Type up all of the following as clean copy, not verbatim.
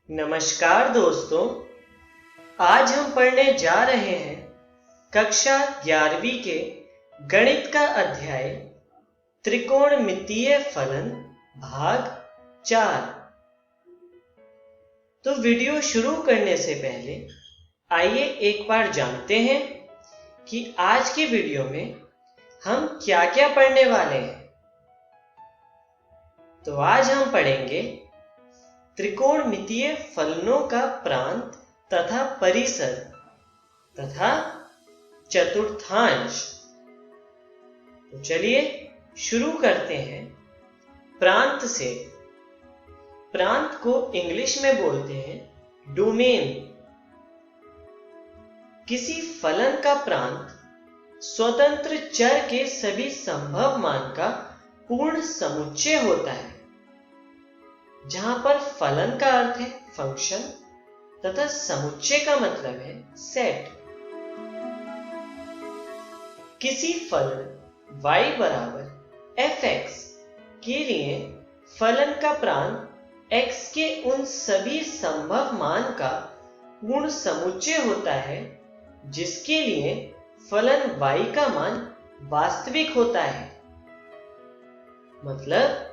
नमस्कार दोस्तों, आज हम पढ़ने जा रहे हैं कक्षा 11वीं के गणित का अध्याय त्रिकोणमितीय फलन भाग 4। तो वीडियो शुरू करने से पहले आइए एक बार जानते हैं कि आज की वीडियो में हम क्या क्या पढ़ने वाले हैं। तो आज हम पढ़ेंगे त्रिकोणमितीय फलनों का प्रांत तथा परिसर तथा चतुर्थांश। तो चलिए शुरू करते हैं प्रांत से। प्रांत को इंग्लिश में बोलते हैं डोमेन। किसी फलन का प्रांत स्वतंत्र चर के सभी संभव मान का पूर्ण समुच्चय होता है, जहां पर फलन का अर्थ है फंक्शन तथा समुच्चय का मतलब है सेट। किसी फलन y बराबर fx के लिए फलन का प्रांत x के उन सभी संभव मान का पूर्ण समुच्चय होता है जिसके लिए फलन y का मान वास्तविक होता है। मतलब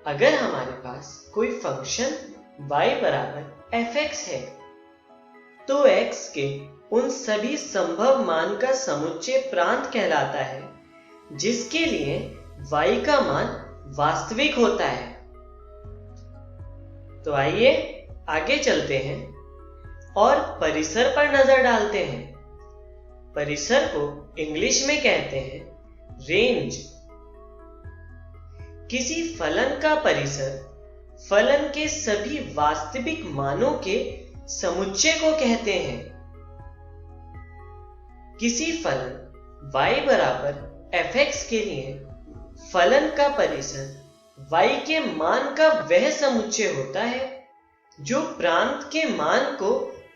अगर हमारे पास कोई फंक्शन y बराबर fx है तो x के उन सभी संभव मान का समुच्चय प्रांत कहलाता है जिसके लिए y का मान वास्तविक होता है। तो आइए आगे चलते हैं और परिसर पर नजर डालते हैं। परिसर को इंग्लिश में कहते हैं रेंज। किसी फलन का परिसर फलन के सभी वास्तविक मानों के समुच्चय को कहते हैं। किसी फलन y बराबर fx के लिए फलन का परिसर y के मान का वह समुच्चय होता है जो प्रांत के मान को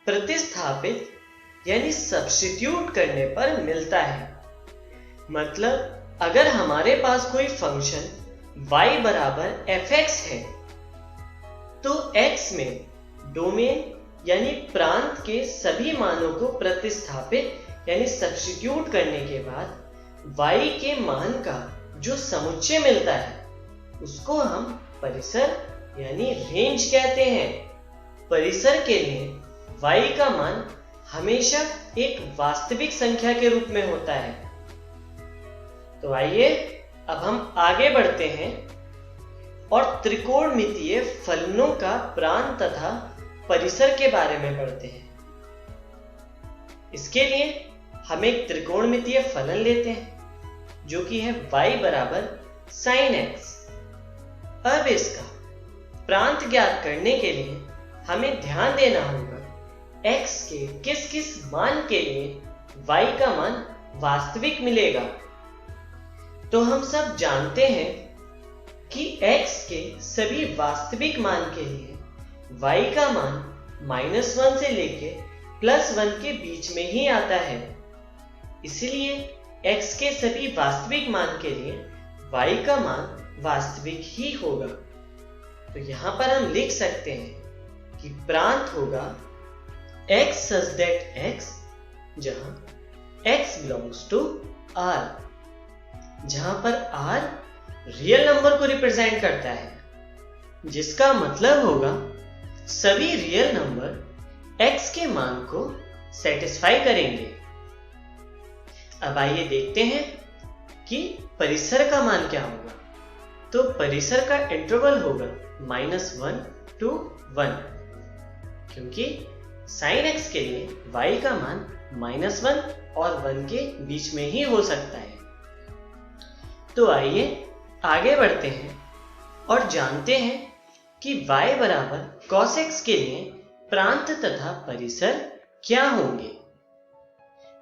प्रतिस्थापित यानी सब्स्टिट्यूट करने पर मिलता है। मतलब अगर हमारे पास कोई फंक्शन y बराबर fx है तो x में डोमेन यानी प्रांत के सभी मानों को प्रतिस्थापित यानी सब्स्टिट्यूट करने के बाद y के मान का जो समुच्चय मिलता है उसको हम परिसर यानी रेंज कहते हैं। परिसर के लिए y का मान हमेशा एक वास्तविक संख्या के रूप में होता है। तो आइए अब हम आगे बढ़ते हैं और त्रिकोणमितीय फलनों का प्रांत तथा परिसर के बारे में पढ़ते हैं। इसके लिए हम एक त्रिकोणमितीय फलन लेते हैं जो कि है y बराबर sin x। अब इसका प्रांत ज्ञात करने के लिए हमें ध्यान देना होगा x के किस किस मान के लिए y का मान वास्तविक मिलेगा। तो हम सब जानते हैं कि x के सभी वास्तविक मान के लिए y का मान -1 से लेके +1 के बीच में ही आता है। इसलिए x के सभी वास्तविक मान के लिए y का मान वास्तविक ही होगा। तो यहां पर हम लिख सकते हैं कि प्रांत होगा x such that x जहां x belongs to R, जहां पर R रियल नंबर को रिप्रेजेंट करता है, जिसका मतलब होगा सभी रियल नंबर x के मान को सेटिस्फाई करेंगे। अब आइए देखते हैं कि परिसर का मान क्या होगा। तो परिसर का इंटरवल होगा -1 to 1, क्योंकि sin x के लिए y का मान -1 और 1 के बीच में ही हो सकता है। तो आइए आगे बढ़ते हैं और जानते हैं कि y बराबर cos x के लिए प्रांत तथा परिसर क्या होंगे।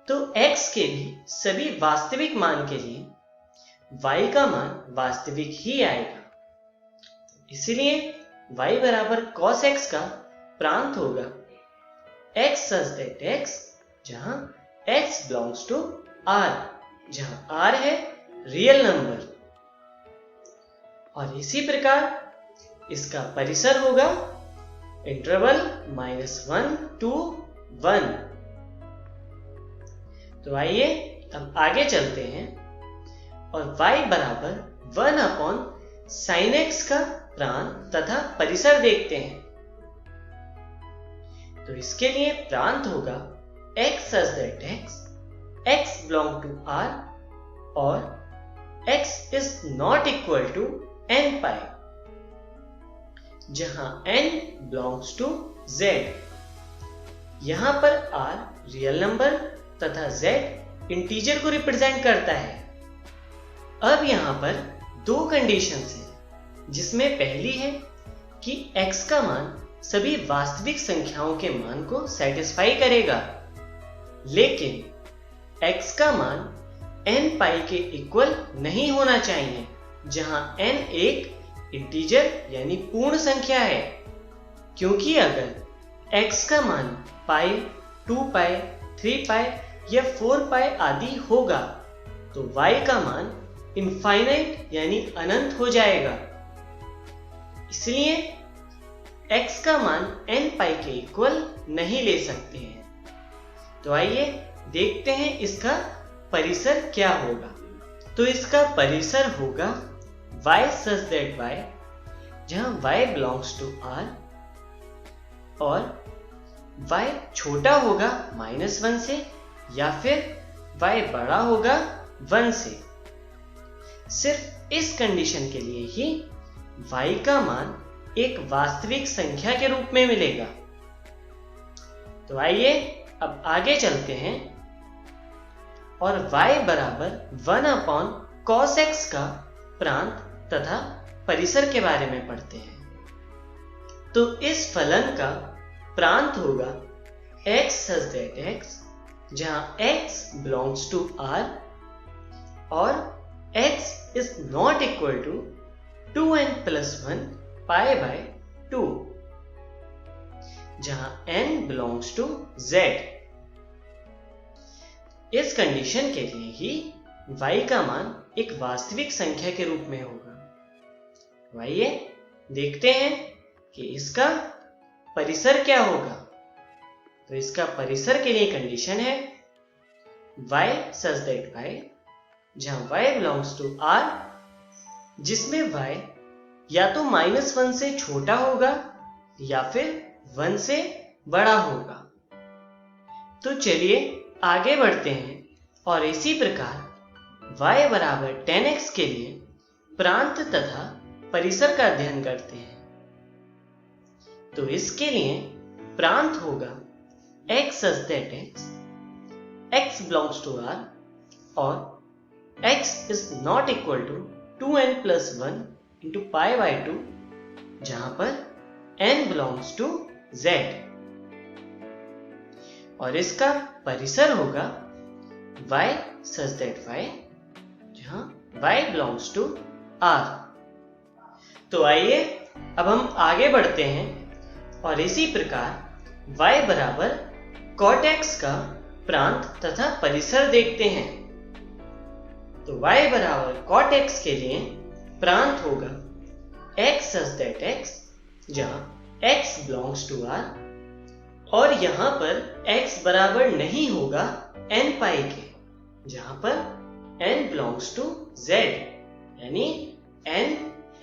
तो x के भी सभी वास्तविक मान के लिए y का मान वास्तविक ही आएगा। इसलिए y बराबर cos x का प्रांत होगा x such that x जहां x belongs to R, जहां R है रियल नंबर। और इसी प्रकार इसका परिसर होगा इंटरवल -1 to 1। तो आइए अब आगे चलते हैं और y बराबर 1/sin x का प्रांत तथा परिसर देखते हैं। तो इसके लिए प्रांत होगा x such that x belong to R और x is not equal to n pi, जहां n belongs to z। यहां पर R रियल नंबर तथा z इंटीजर को रिप्रेजेंट करता है। अब यहां पर दो कंडीशंस हैं, जिसमें पहली है कि x का मान सभी वास्तविक संख्याओं के मान को सेटिस्फाई करेगा, लेकिन x का मान n पाई के इक्वल नहीं होना चाहिए, जहां n एक इंटीजर यानी पूर्ण संख्या है। क्योंकि अगर x का मान पाई, 2 पाई, 3 पाई या 4 पाई आदि होगा तो y का मान इनफाइनाइट यानी अनंत हो जाएगा। इसलिए x का मान n पाई के इक्वल नहीं ले सकते हैं। तो आइए देखते हैं इसका परिसर क्या होगा। तो इसका परिसर होगा y such that y, जहां y belongs to R और y छोटा होगा -1 से या फिर y बड़ा होगा 1 से। सिर्फ इस कंडीशन के लिए ही y का मान एक वास्तविक संख्या के रूप में मिलेगा। तो आइए अब आगे चलते हैं और y बराबर 1/cos x का प्रांत तथा परिसर के बारे में पढ़ते हैं। तो इस फलन का प्रांत होगा x such that x, जहां x belongs to R और x is not equal to 2n plus 1 pi by 2, जहां n belongs to z। इस कंडीशन के लिए ही y का मान एक वास्तविक संख्या के रूप में होगा। आइए देखते हैं कि इसका परिसर क्या होगा। तो इसका परिसर के लिए कंडीशन है y such that y, जहां y belongs to R, जिसमें y या तो -1 से छोटा होगा या फिर 1 से बड़ा होगा। तो चलिए आगे बढ़ते हैं और इसी प्रकार y बराबर 10x के लिए प्रांत तथा परिसर का अध्ययन करते हैं। तो इसके लिए प्रांत होगा x such that x belongs to R और x is not equal to 2n plus 1 into pi by 2, जहां पर n belongs to z। और इसका परिसर होगा y such that y, जहां y belongs to R। तो आइए अब हम आगे बढ़ते हैं और इसी प्रकार y बराबर cot x का प्रांत तथा परिसर देखते हैं। तो y बराबर cot x के लिए प्रांत होगा x such that x, जहां x belongs to R और यहां पर x बराबर नहीं होगा n पाई के, जहां पर n belongs to z, यानी n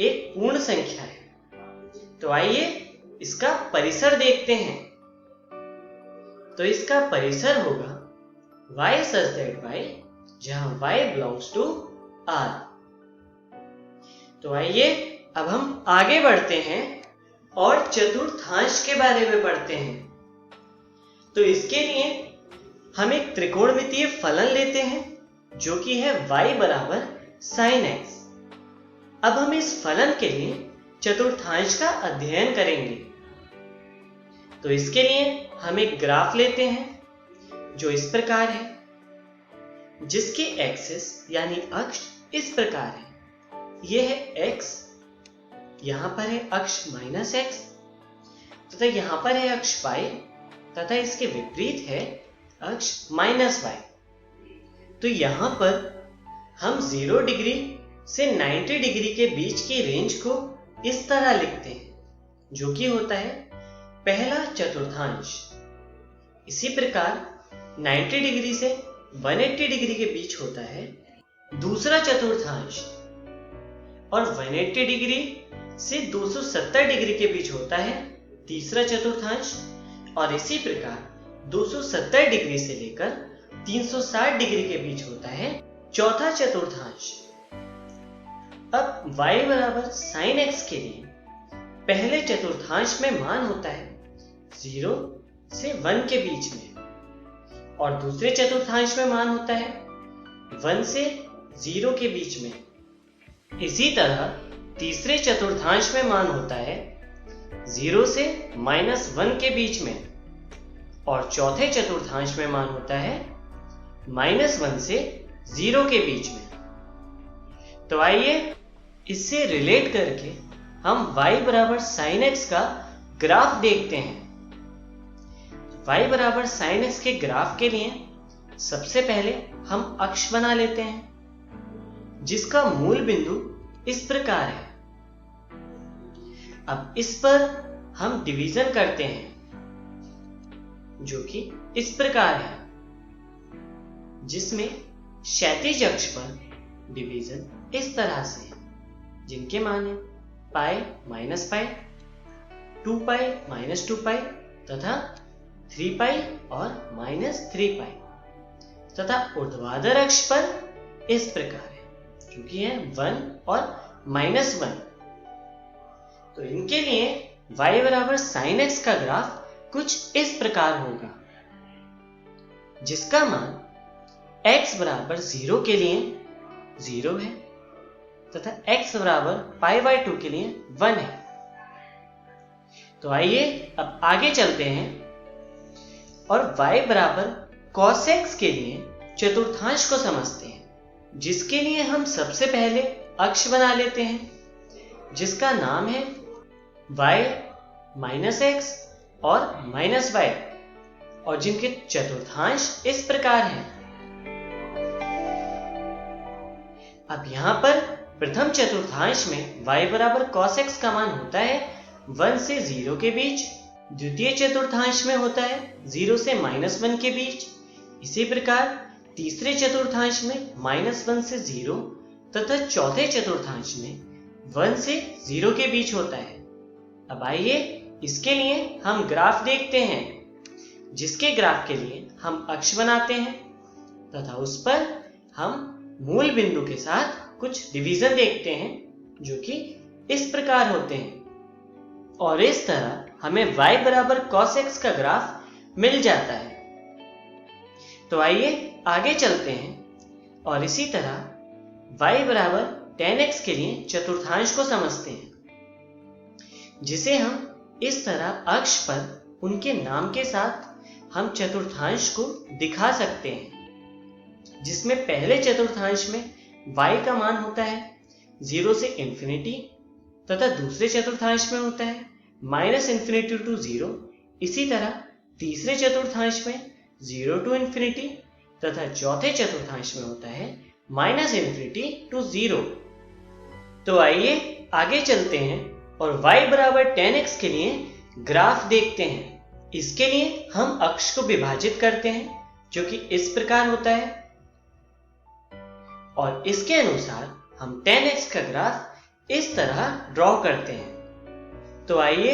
एक पूर्ण संख्या है। तो आइए इसका परिसर देखते हैं। तो इसका परिसर होगा y such that y, जहां y belongs to R। तो आइए अब हम आगे बढ़ते हैं और चतुर्थांश के बारे में पढ़ते हैं। तो इसके लिए हम एक त्रिकोणमितीय फलन लेते हैं जो कि है y बराबर sin x। अब हम इस फलन के लिए चतुर्थांश का अध्ययन करेंगे। तो इसके लिए हम एक ग्राफ लेते हैं जो इस प्रकार है, जिसके एक्सिस यानी अक्ष इस प्रकार है। यह है x, यहां पर है अक्ष -x तथा यहां पर है अक्ष y तथा इसके विपरीत है अक्ष -y। तो यहां पर हम 0 डिग्री से 90 डिग्री के बीच की रेंज को इस तरह लिखते हैं, जो कि होता है पहला चतुर्थांश। इसी प्रकार 90 डिग्री से 180 डिग्री के बीच होता है दूसरा चतुर्थांश, और 180 डिग्री से 270 डिग्री के बीच होता है तीसरा चतुर्थांश, और इसी प्रकार 270 डिग्री से लेकर 360 डिग्री के बीच होता है चौथा चतुर्थांश। अब y बराबर sin x के लिए पहले चतुर्थांश में मान होता है 0 से 1 के बीच में, और दूसरे चतुर्थांश में मान होता है 1 से 0 के बीच में। इसी तरह तीसरे चतुर्थांश में मान होता है 0 से -1 के बीच में, और चौथे चतुर्थांश में मान होता है -1 से 0 के बीच में। तो आइए इससे रिलेट करके हम y बराबर sin x का ग्राफ देखते हैं। y बराबर sin x के ग्राफ के लिए सबसे पहले हम अक्ष बना लेते हैं, जिसका मूल बिंदु इस प्रकार है। अब इस पर हम डिवीजन करते हैं, जो कि इस प्रकार है, जिसमें क्षैतिज अक्ष पर डिवीजन इस तरह से है, जिनके मान है pi minus pi, 2 pi minus 2 पाई तथा 3 पाई और -3 पाई, तथा ऊर्ध्वाधर अक्ष पर इस प्रकार है, क्योंकि है 1 और -1। तो इनके लिए y बराबर sin x का ग्राफ कुछ इस प्रकार होगा, जिसका मान x बराबर 0 के लिए 0 है तथा x बराबर π/2 के लिए 1 है। तो आइए अब आगे चलते हैं और y बराबर cos x के लिए चतुर्थांश को समझते हैं, जिसके लिए हम सबसे पहले अक्ष बना लेते हैं, जिसका नाम है y माइनस x और माइनस y, और जिनके चतुर्थांश इस प्रकार हैं। अब यहां पर प्रथम चतुर्थांश में y बराबर cos x का मान होता है 1 से 0 के बीच, द्वितीय चतुर्थांश में होता है 0 से -1 के बीच, इसी प्रकार तीसरे चतुर्थांश में -1 से 0 तथा चौथे चतुर्थांश में 1 से 0 के बीच होता है। अब आइए इसके लिए हम ग्राफ देखते हैं, जिसके ग्राफ के लिए हम अक्ष बनाते हैं तथा उस पर हम मूल बिंदु के साथ कुछ डिवीजन देखते हैं, जो कि इस प्रकार होते हैं, और इस तरह हमें y बराबर cos x का ग्राफ मिल जाता है। तो आइए आगे चलते हैं और इसी तरह y बराबर tan x के लिए चतुर्थांश को समझते हैं, जिसे हम इस तरह अक्ष पर उनके नाम के साथ हम चतुर्थांश को दिखा सकते हैं, जिसमें पहले चतुर्थांश में y का मान होता है 0 से इंफिनिटी तथा दूसरे चतुर्थांश में होता है -∞ to 0। इसी तरह तीसरे चतुर्थांश में 0 to इंफिनिटी तथा चौथे चतुर्थांश में होता है -∞ to 0। तो आइए आगे चलते हैं और y बराबर tan x के लिए ग्राफ देखते हैं। इसके लिए हम अक्ष को विभाजित करते हैं, जो कि इस प्रकार होता है, और इसके अनुसार हम tan x का ग्राफ इस तरह ड्रॉ करते हैं। तो आइए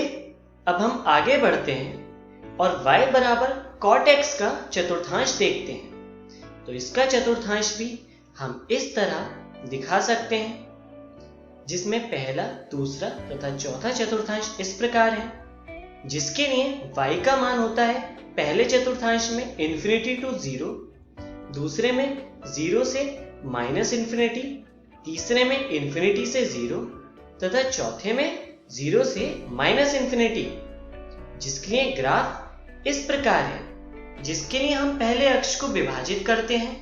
अब हम आगे बढ़ते हैं और y बराबर cot x का चतुर्थांश देखते हैं। तो इसका चतुर्थांश भी हम इस तरह दिखा सकते हैं, जिसमें पहला, दूसरा तथा चौथा चतुर्थांश इस प्रकार है, जिसके लिए y का मान होता है पहले चतुर्थांश में इंफिनिटी टू 0, दूसरे में 0 से -∞, तीसरे में इंफिनिटी से 0 तथा चौथे में 0 से -∞, जिसके लिए ग्राफ इस प्रकार है, जिसके लिए हम पहले अक्ष को विभाजित करते हैं,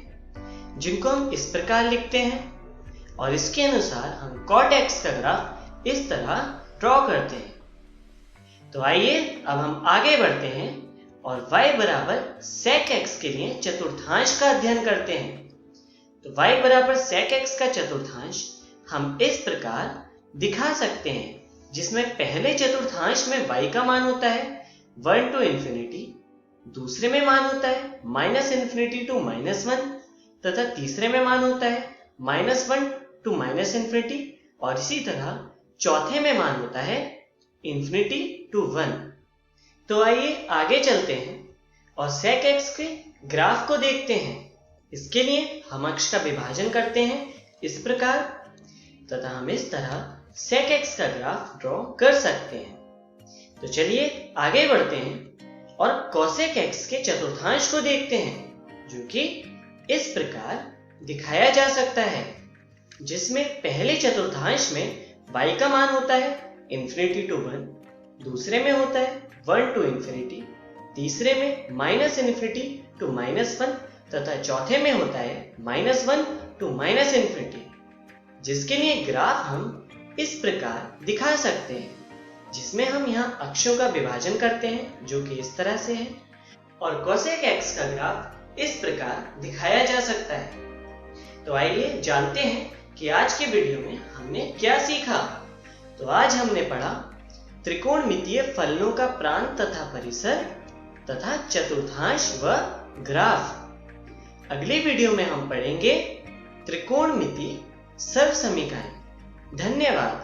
जिनको हम इस प्रकार लिखते हैं, और इसके अनुसार हम cot x का ग्राफ इस तरह ड्रॉ करते हैं। तो आइए अब हम आगे बढ़ते हैं और y बराबर sec x के लिए चतुर्थांश का अध्ययन करते हैं। तो y बराबर sec x का चतुर्थांश हम इस प्रकार दिखा सकते हैं, जिसमें पहले चतुर्थांश में y का मान होता है 1 टू इंफिनिटी, दूसरे में मान होता है -∞ टू -1 तथा तीसरे में मान होता है -1 टू -∞, और इसी तरह चौथे में मान होता है इंफिनिटी टू 1। तो आइए आगे चलते हैं और sec x के ग्राफ को देखते हैं। इसके लिए हम अक्ष का विभाजन करते हैं इस प्रकार, तथा हम इस तरह sec x का ग्राफ ड्रॉ कर सकते हैं। तो चलिए आगे बढ़ते हैं और cosec x के चतुर्थांश को देखते हैं, जो कि इस प्रकार दिखाया जा सकता है, जिसमें पहले चतुर्थांश में y का मान होता है इंफिनिटी टू 1, दूसरे में होता है 1 टू इंफिनिटी, तीसरे में -∞ टू -1 तथा चौथे में होता है -1 टू ∞, जिसके लिए ग्राफ हम इस प्रकार दिखा सकते हैं, जिसमें हम यहाँ अक्षों का विभाजन करते हैं, जो कि इस तरह से है, और cosec x का ग्राफ इस प्रकार दिखाया जा सकता है। तो आइए जानते हैं कि आज के वीडियो में हमने क्या सीखा। तो आज हमने पढ़ा त्रिकोणमितीय फलनों का प्रांत तथा परिसर तथा चतुर्थांश व ग्राफ। अगले वीडियो में हम पढ़ेंगे त्रिकोणमितीय सर्वसमीकरण। धन्यवाद।